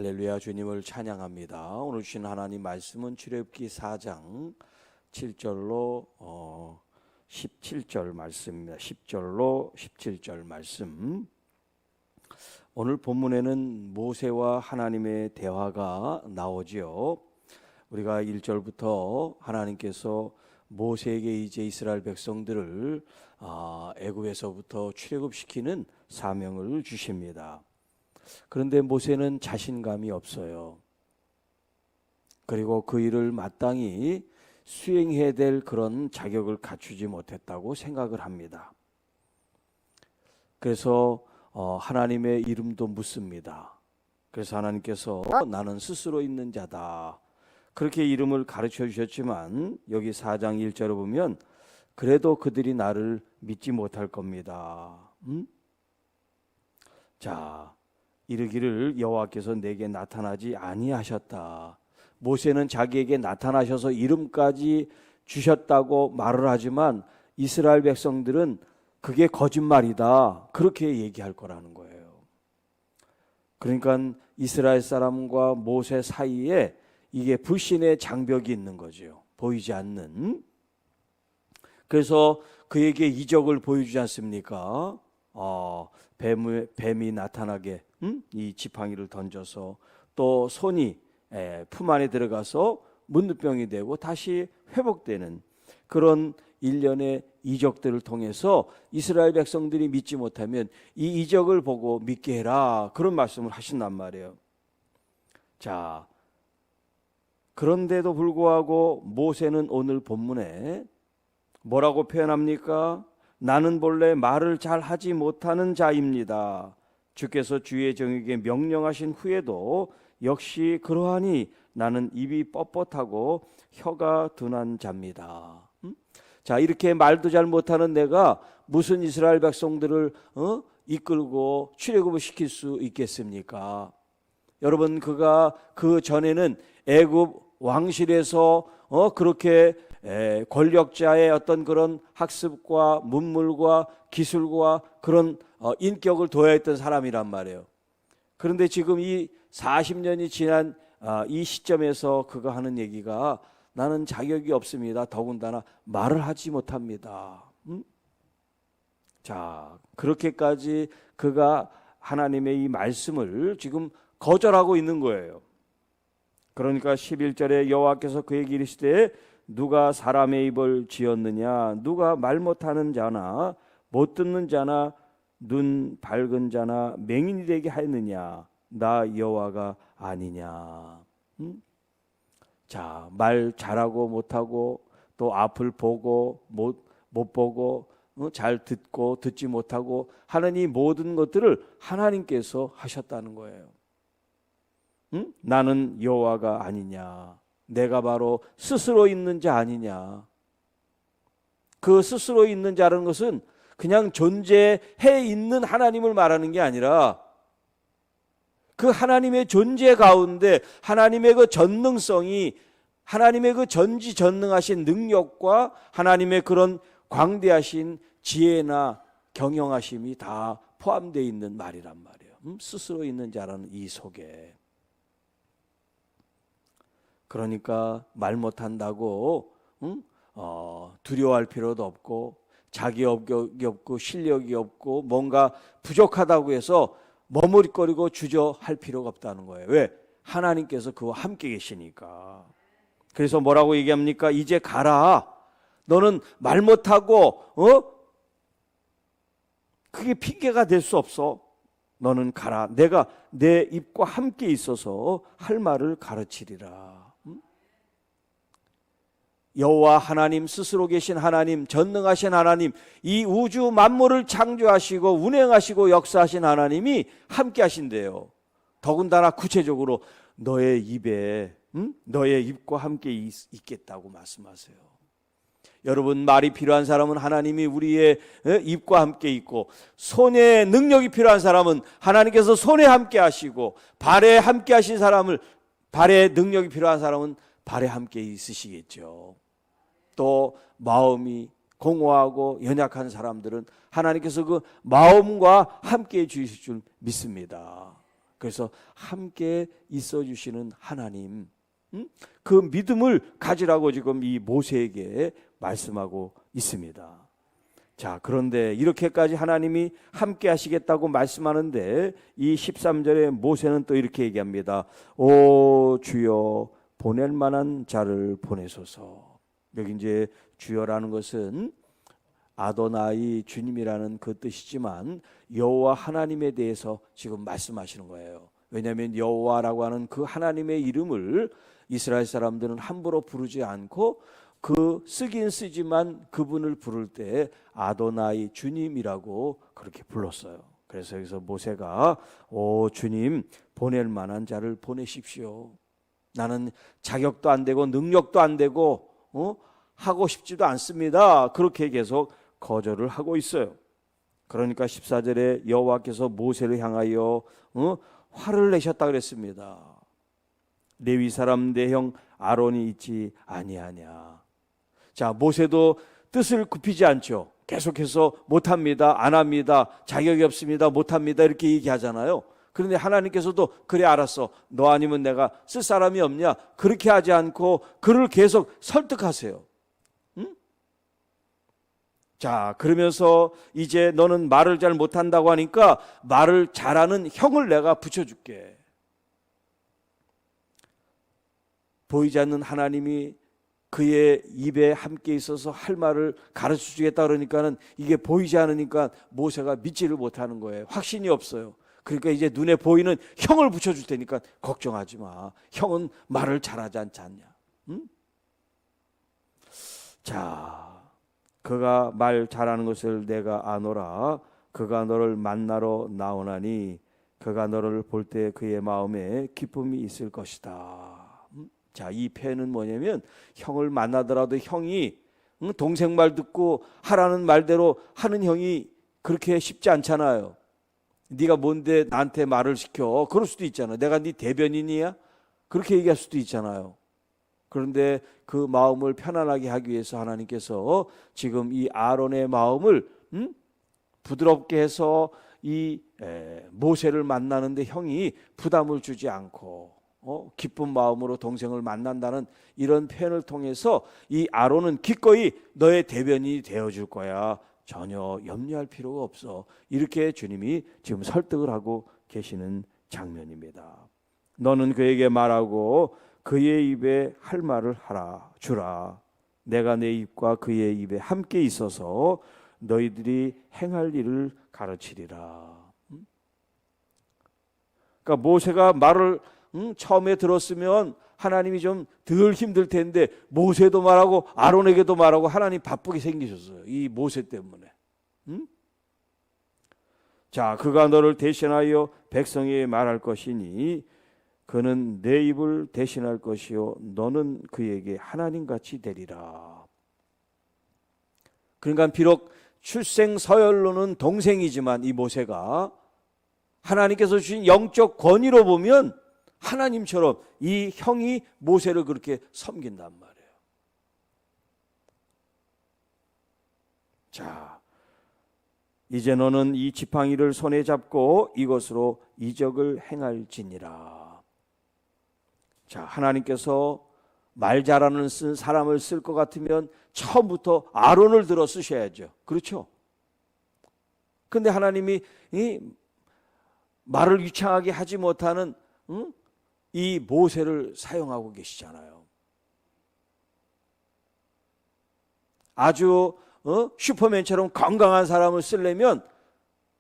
할렐루야, 주님을 찬양합니다. 오늘 주신 하나님 말씀은 출애굽기 4장 7절로 17절 말씀입니다. 10절로 17절 말씀. 오늘 본문에는 모세와 하나님의 대화가 나오지요. 우리가 1절부터 하나님께서 모세에게 이제 이스라엘 백성들을 애굽에서부터 출애굽시키는 사명을 주십니다. 그런데 모세는 자신감이 없어요. 그리고 그 일을 마땅히 수행해야 될 그런 자격을 갖추지 못했다고 생각을 합니다. 그래서 하나님의 이름도 묻습니다. 그래서 하나님께서 나는 스스로 있는 자다, 그렇게 이름을 가르쳐 주셨지만 여기 4장 1절을 보면 그래도 그들이 나를 믿지 못할 겁니다. 자, 이르기를 여호와께서 내게 나타나지 아니하셨다. 모세는 자기에게 나타나셔서 이름까지 주셨다고 말을 하지만 이스라엘 백성들은 그게 거짓말이다, 그렇게 얘기할 거라는 거예요. 그러니까 이스라엘 사람과 모세 사이에 이게 불신의 장벽이 있는 거죠. 보이지 않는. 그래서 그에게 이적을 보여주지 않습니까? 뱀이 나타나게 이 지팡이를 던져서 또 손이 품 안에 들어가서 문둥병이 되고 다시 회복되는 그런 일련의 이적들을 통해서 이스라엘 백성들이 믿지 못하면 이 이적을 보고 믿게 해라, 그런 말씀을 하신단 말이에요. 자, 그런데도 불구하고 모세는 오늘 본문에 뭐라고 표현합니까? 나는 본래 말을 잘 하지 못하는 자입니다. 주께서 주의 종에게 명령하신 후에도 역시 그러하니 나는 입이 뻣뻣하고 혀가 둔한 자입니다. 자, 이렇게 말도 잘 못하는 내가 무슨 이스라엘 백성들을 이끌고 출애굽을 시킬 수 있겠습니까? 여러분, 그가 그 전에는 애굽 왕실에서 그렇게 권력자의 어떤 그런 학습과 문물과 기술과 그런 인격을 도야했던 사람이란 말이에요. 그런데 지금 이 40년이 지난 이 시점에서 그가 하는 얘기가 나는 자격이 없습니다. 더군다나 말을 하지 못합니다. 자, 그렇게까지 그가 하나님의 이 말씀을 지금 거절하고 있는 거예요. 그러니까 11절에 여호와께서 그에게 이르시되 누가 사람의 입을 지었느냐? 누가 말 못하는 자나 못 듣는 자나 눈 밝은 자나 맹인이 되게 하였느냐? 나 여호와가 아니냐? 자, 말 잘하고 못하고 또 앞을 보고 못 보고 잘 듣고 듣지 못하고 하는 이 모든 것들을 하나님께서 하셨다는 거예요. 나는 여호와가 아니냐? 내가 바로 스스로 있는 자 아니냐? 그 스스로 있는 자라는 것은 그냥 존재해 있는 하나님을 말하는 게 아니라 그 하나님의 존재 가운데 하나님의 그 전능성이, 하나님의 그 전지전능하신 능력과 하나님의 그런 광대하신 지혜나 경영하심이 다 포함되어 있는 말이란 말이에요. 스스로 있는 자라는 이 속에. 그러니까 말 못한다고 두려워할 필요도 없고 자기업격이 없고 실력이 없고 뭔가 부족하다고 해서 머뭇거리고 주저할 필요가 없다는 거예요. 왜? 하나님께서 그와 함께 계시니까. 그래서 뭐라고 얘기합니까? 이제 가라. 너는 말 못하고 그게 핑계가 될 수 없어. 너는 가라. 내가 내 입과 함께 있어서 할 말을 가르치리라. 여호와 하나님, 스스로 계신 하나님, 전능하신 하나님, 이 우주 만물을 창조하시고 운행하시고 역사하신 하나님이 함께 하신대요. 더군다나 구체적으로 너의 입에, 너의 입과 함께 있겠다고 말씀하세요. 여러분, 말이 필요한 사람은 하나님이 우리의 입과 함께 있고, 손에 능력이 필요한 사람은 하나님께서 손에 함께 하시고, 발에 함께 하신 사람을, 발에 능력이 필요한 사람은 발에 함께 있으시겠죠. 또 마음이 공허하고 연약한 사람들은 하나님께서 그 마음과 함께 해 주실 줄 믿습니다. 그래서 함께 있어 주시는 하나님, 그 믿음을 가지라고 지금 이 모세에게 말씀하고 있습니다. 자, 그런데 이렇게까지 하나님이 함께 하시겠다고 말씀하는데 이 13절에 모세는 또 이렇게 얘기합니다. 오 주여 보낼 만한 자를 보내소서. 여기 이제 주여라는 것은 아도나이 주님이라는 그 뜻이지만 여호와 하나님에 대해서 지금 말씀하시는 거예요. 왜냐하면 여호와라고 하는 그 하나님의 이름을 이스라엘 사람들은 함부로 부르지 않고 그 쓰긴 쓰지만 그분을 부를 때 아도나이 주님이라고 그렇게 불렀어요. 그래서 여기서 모세가 오 주님 보낼 만한 자를 보내십시오. 나는 자격도 안 되고 능력도 안 되고 하고 싶지도 않습니다. 그렇게 계속 거절을 하고 있어요. 그러니까 14절에 여호와께서 모세를 향하여 화를 내셨다 그랬습니다. 레위 사람 내 형 아론이 있지 아니하냐. 자, 모세도 뜻을 굽히지 않죠. 계속해서 못합니다, 안 합니다, 자격이 없습니다, 못합니다 이렇게 얘기하잖아요. 그런데 하나님께서도 그래 알았어, 너 아니면 내가 쓸 사람이 없냐, 그렇게 하지 않고 그를 계속 설득하세요. 자, 그러면서 이제 너는 말을 잘 못한다고 하니까 말을 잘하는 형을 내가 붙여줄게. 보이지 않는 하나님이 그의 입에 함께 있어서 할 말을 가르쳐 주겠다 그러니까는 이게 보이지 않으니까 모세가 믿지를 못하는 거예요. 확신이 없어요. 그러니까 이제 눈에 보이는 형을 붙여줄 테니까 걱정하지 마. 형은 말을 잘하지 않지 않냐. 자, 그가 말 잘하는 것을 내가 아노라. 그가 너를 만나러 나오나니 그가 너를 볼 때 그의 마음에 기쁨이 있을 것이다. 자, 이 표현은 뭐냐면 형을 만나더라도 형이 동생 말 듣고 하라는 말대로 하는 형이 그렇게 쉽지 않잖아요. 네가 뭔데 나한테 말을 시켜. 그럴 수도 있잖아. 내가 네 대변인이야? 그렇게 얘기할 수도 있잖아요. 그런데 그 마음을 편안하게 하기 위해서 하나님께서 지금 이 아론의 마음을 부드럽게 해서 이 모세를 만나는데 형이 부담을 주지 않고 기쁜 마음으로 동생을 만난다는 이런 표현을 통해서 이 아론은 기꺼이 너의 대변인이 되어줄 거야. 전혀 염려할 필요가 없어. 이렇게 주님이 지금 설득을 하고 계시는 장면입니다. 너는 그에게 말하고 그의 입에 할 말을 주라. 내가 내 입과 그의 입에 함께 있어서 너희들이 행할 일을 가르치리라. 그러니까 모세가 말을 처음에 들었으면 하나님이 좀 덜 힘들 텐데 모세도 말하고 아론에게도 말하고 하나님 바쁘게 생기셨어요. 이 모세 때문에. 자, 그가 너를 대신하여 백성에게 말할 것이니 그는 내 입을 대신할 것이요 너는 그에게 하나님같이 되리라. 그러니까 비록 출생 서열로는 동생이지만 이 모세가 하나님께서 주신 영적 권위로 보면 하나님처럼 이 형이 모세를 그렇게 섬긴단 말이에요. 자, 이제 너는 이 지팡이를 손에 잡고 이것으로 이적을 행할지니라. 자, 하나님께서 말 잘하는 사람을 쓸 것 같으면 처음부터 아론을 들어 쓰셔야죠. 그렇죠? 근데 하나님이 이 말을 유창하게 하지 못하는 이 모세를 사용하고 계시잖아요. 아주 슈퍼맨처럼 건강한 사람을 쓰려면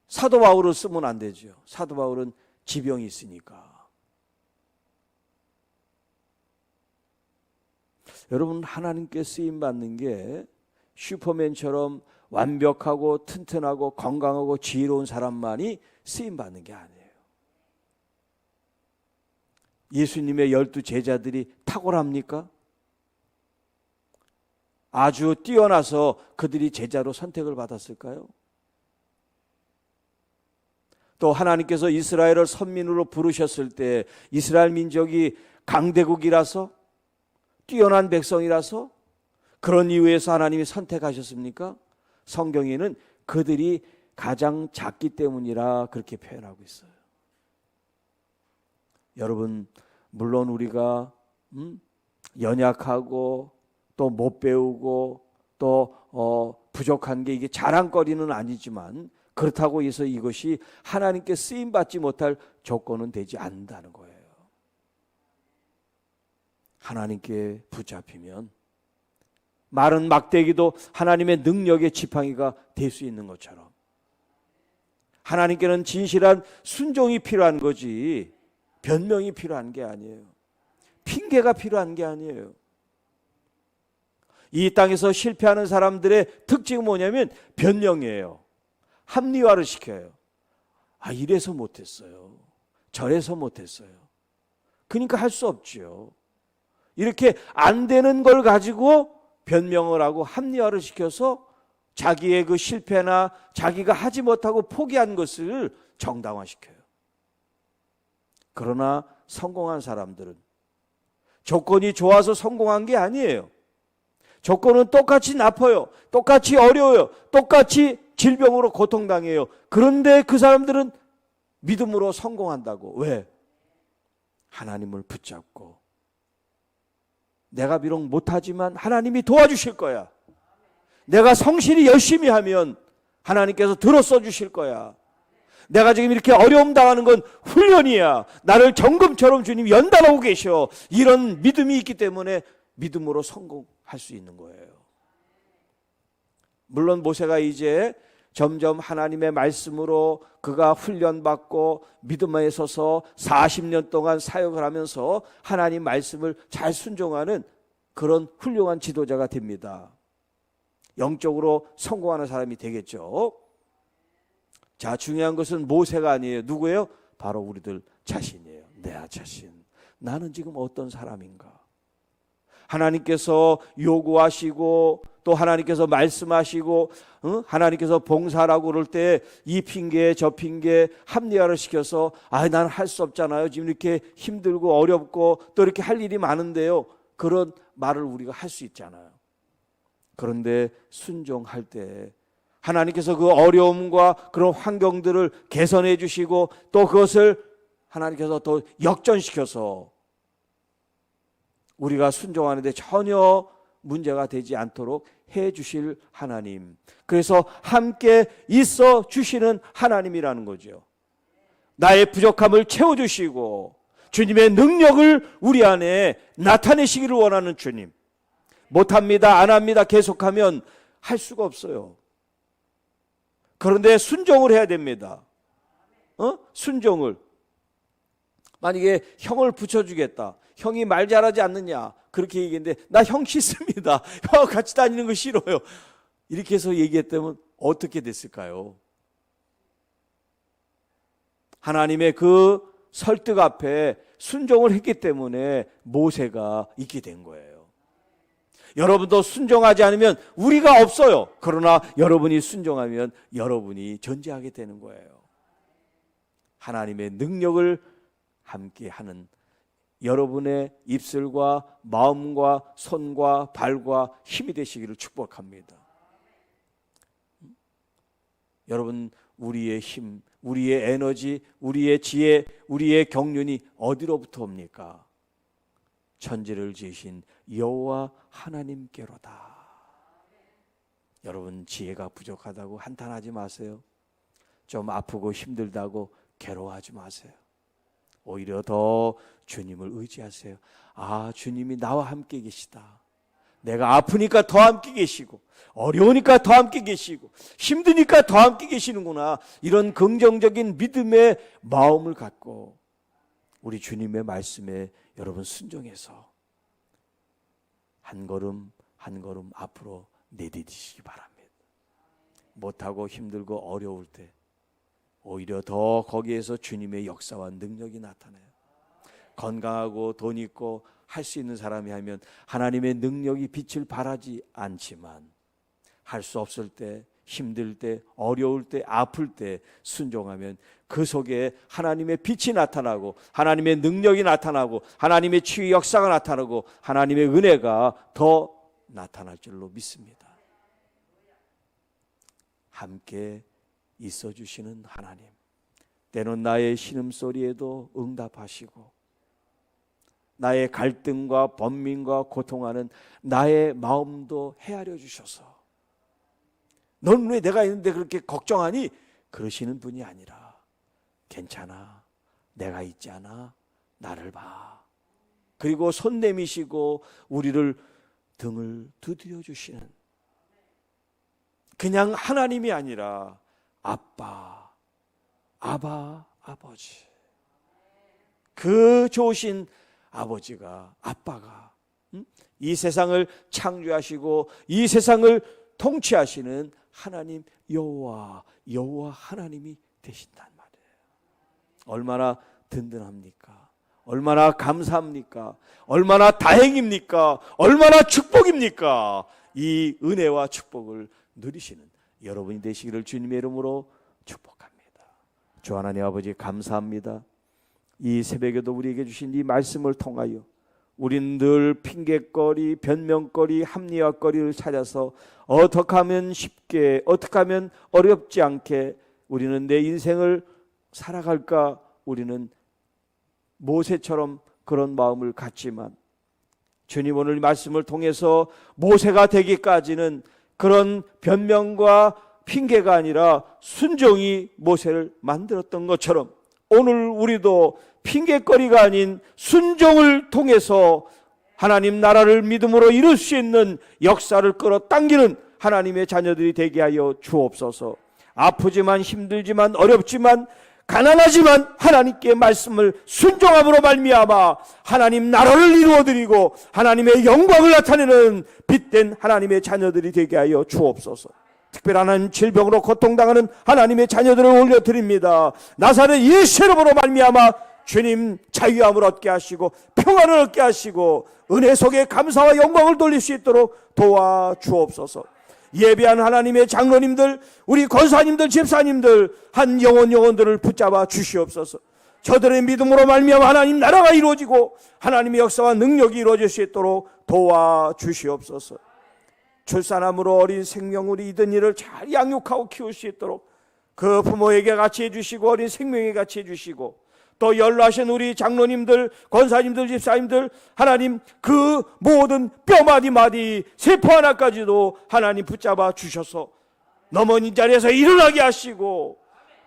사도 바울을 쓰면 안 되죠. 사도 바울은 지병이 있으니까. 여러분, 하나님께 쓰임 받는 게 슈퍼맨처럼 완벽하고 튼튼하고 건강하고 지혜로운 사람만이 쓰임 받는 게 아니에요. 예수님의 12 제자들이 탁월합니까? 아주 뛰어나서 그들이 제자로 선택을 받았을까요? 또 하나님께서 이스라엘을 선민으로 부르셨을 때 이스라엘 민족이 강대국이라서 뛰어난 백성이라서 그런 이유에서 하나님이 선택하셨습니까? 성경에는 그들이 가장 작기 때문이라 그렇게 표현하고 있어요. 여러분, 물론 우리가 연약하고 또 못 배우고 또 부족한 게 이게 자랑거리는 아니지만, 그렇다고 해서 이것이 하나님께 쓰임받지 못할 조건은 되지 않는다는 거예요. 하나님께 붙잡히면 마른 막대기도 하나님의 능력의 지팡이가 될 수 있는 것처럼, 하나님께는 진실한 순종이 필요한 거지 변명이 필요한 게 아니에요. 핑계가 필요한 게 아니에요. 이 땅에서 실패하는 사람들의 특징은 뭐냐면 변명이에요. 합리화를 시켜요. 아, 이래서 못했어요. 저래서 못했어요. 그러니까 할 수 없죠. 이렇게 안 되는 걸 가지고 변명을 하고 합리화를 시켜서 자기의 그 실패나 자기가 하지 못하고 포기한 것을 정당화시켜요. 그러나 성공한 사람들은 조건이 좋아서 성공한 게 아니에요. 조건은 똑같이 나빠요. 똑같이 어려워요. 똑같이 질병으로 고통당해요. 그런데 그 사람들은 믿음으로 성공한다고. 왜? 하나님을 붙잡고, 내가 비록 못하지만 하나님이 도와주실 거야. 내가 성실히 열심히 하면 하나님께서 들어써 주실 거야. 내가 지금 이렇게 어려움 당하는 건 훈련이야. 나를 정금처럼 주님이 연단하고 계셔. 이런 믿음이 있기 때문에 믿음으로 성공할 수 있는 거예요. 물론 모세가 이제 점점 하나님의 말씀으로 그가 훈련받고 믿음에 서서 40년 동안 사역을 하면서 하나님 말씀을 잘 순종하는 그런 훌륭한 지도자가 됩니다. 영적으로 성공하는 사람이 되겠죠. 자, 중요한 것은 모세가 아니에요. 누구예요? 바로 우리들 자신이에요. 내 자신. 나는 지금 어떤 사람인가? 하나님께서 요구하시고 또 하나님께서 말씀하시고 하나님께서 봉사라고 그럴 때 이 핑계 저 핑계 합리화를 시켜서 나는 할 수 없잖아요. 지금 이렇게 힘들고 어렵고 또 이렇게 할 일이 많은데요. 그런 말을 우리가 할 수 있잖아요. 그런데 순종할 때 하나님께서 그 어려움과 그런 환경들을 개선해 주시고 또 그것을 하나님께서 더 역전시켜서 우리가 순종하는데 전혀 문제가 되지 않도록 해 주실 하나님, 그래서 함께 있어 주시는 하나님이라는 거죠. 나의 부족함을 채워주시고 주님의 능력을 우리 안에 나타내시기를 원하는 주님. 못합니다, 안 합니다 계속하면 할 수가 없어요. 그런데 순종을 해야 됩니다. 순종을. 만약에 형을 붙여주겠다, 형이 말 잘하지 않느냐 그렇게 얘기했는데 나 형 싫습니다, 형 같이 다니는 거 싫어요, 이렇게 해서 얘기했다면 어떻게 됐을까요? 하나님의 그 설득 앞에 순종을 했기 때문에 모세가 있게 된 거예요. 여러분도 순종하지 않으면 우리가 없어요. 그러나 여러분이 순종하면 여러분이 존재하게 되는 거예요. 하나님의 능력을 함께하는 여러분의 입술과 마음과 손과 발과 힘이 되시기를 축복합니다. 여러분, 우리의 힘, 우리의 에너지, 우리의 지혜, 우리의 경륜이 어디로부터 옵니까? 천지를 지으신 여호와 하나님께로다. 여러분, 지혜가 부족하다고 한탄하지 마세요. 좀 아프고 힘들다고 괴로워하지 마세요. 오히려 더 주님을 의지하세요. 주님이 나와 함께 계시다. 내가 아프니까 더 함께 계시고, 어려우니까 더 함께 계시고, 힘드니까 더 함께 계시는구나. 이런 긍정적인 믿음의 마음을 갖고 우리 주님의 말씀에 여러분 순종해서 한 걸음 한 걸음 앞으로 내디디시기 바랍니다. 못하고 힘들고 어려울 때 오히려 더 거기에서 주님의 역사와 능력이 나타나요. 건강하고 돈 있고 할 수 있는 사람이 하면 하나님의 능력이 빛을 발하지 않지만, 할 수 없을 때, 힘들 때, 어려울 때, 아플 때 순종하면 그 속에 하나님의 빛이 나타나고 하나님의 능력이 나타나고 하나님의 치유 역사가 나타나고 하나님의 은혜가 더 나타날 줄로 믿습니다. 함께 있어 주시는 하나님, 때론 나의 신음소리에도 응답하시고 나의 갈등과 번민과 고통하는 나의 마음도 헤아려 주셔서 넌 왜 내가 있는데 그렇게 걱정하니? 그러시는 분이 아니라 괜찮아, 내가 있지 않아, 나를 봐. 그리고 손 내미시고 우리를 등을 두드려 주시는, 그냥 하나님이 아니라 아빠, 아바, 아버지, 그 좋으신 아버지가, 아빠가 이 세상을 창조하시고 이 세상을 통치하시는 하나님 여호와 하나님이 되신단 말이에요. 얼마나 든든합니까? 얼마나 감사합니까? 얼마나 다행입니까? 얼마나 축복입니까? 이 은혜와 축복을 누리시는 여러분이 되시기를 주님의 이름으로 축복합니다. 주 하나님 아버지 감사합니다. 이 새벽에도 우리에게 주신 이 말씀을 통하여 우린 늘 핑계거리, 변명거리, 합리화거리를 찾아서 어떻게 하면 쉽게, 어떻게 하면 어렵지 않게 우리는 내 인생을 살아갈까? 우리는 모세처럼 그런 마음을 갖지만 주님 오늘 말씀을 통해서 모세가 되기까지는 그런 변명과 핑계가 아니라 순종이 모세를 만들었던 것처럼 오늘 우리도 핑계거리가 아닌 순종을 통해서 하나님 나라를 믿음으로 이룰 수 있는 역사를 끌어당기는 하나님의 자녀들이 되게 하여 주옵소서. 아프지만 힘들지만 어렵지만 가난하지만 하나님께 말씀을 순종함으로 말미암아 하나님 나라를 이루어드리고 하나님의 영광을 나타내는 빛된 하나님의 자녀들이 되게 하여 주옵소서. 특별한 질병으로 고통당하는 하나님의 자녀들을 올려드립니다. 나사렛 예수 이름으로 말미암아 주님 자유함을 얻게 하시고 평안을 얻게 하시고 은혜 속에 감사와 영광을 돌릴 수 있도록 도와주옵소서. 예배한 하나님의 장로님들, 우리 권사님들, 집사님들 한 영혼들을 붙잡아 주시옵소서. 저들의 믿음으로 말미암아 하나님 나라가 이루어지고 하나님의 역사와 능력이 이루어질 수 있도록 도와주시옵소서. 출산함으로 어린 생명 우리 이든이를 잘 양육하고 키울 수 있도록 그 부모에게 같이 해주시고 어린 생명에게 같이 해주시고 또 연로하신 우리 장로님들, 권사님들, 집사님들 하나님 그 모든 뼈마디마디 세포 하나까지도 하나님 붙잡아 주셔서 넘어진 자리에서 일어나게 하시고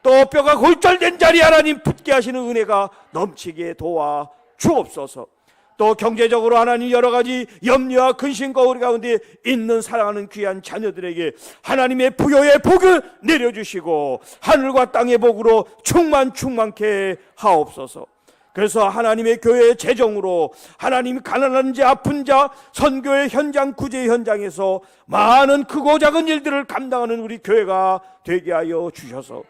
또 뼈가 골절된 자리에 하나님 붙게 하시는 은혜가 넘치게 도와 주옵소서. 또 경제적으로 하나님 여러 가지 염려와 근심과 우리 가운데 있는 사랑하는 귀한 자녀들에게 하나님의 부여의 복을 내려주시고 하늘과 땅의 복으로 충만케 하옵소서. 그래서 하나님의 교회의 재정으로 하나님 가난한 자, 아픈 자, 선교의 현장, 구제의 현장에서 많은 크고 작은 일들을 감당하는 우리 교회가 되게 하여 주셔서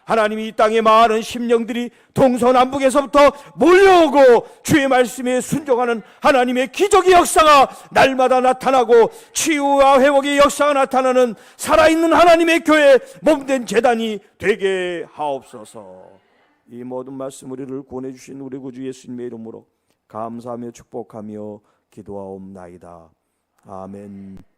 하나님이 이 땅에 많은 심령들이 동서남북에서부터 몰려오고 주의 말씀에 순종하는 하나님의 기적의 역사가 날마다 나타나고 치유와 회복의 역사가 나타나는 살아있는 하나님의 교회 몸된 제단이 되게 하옵소서. 이 모든 말씀 우리를 구원해 주신 우리 구주 예수님의 이름으로 감사하며 축복하며 기도하옵나이다. 아멘.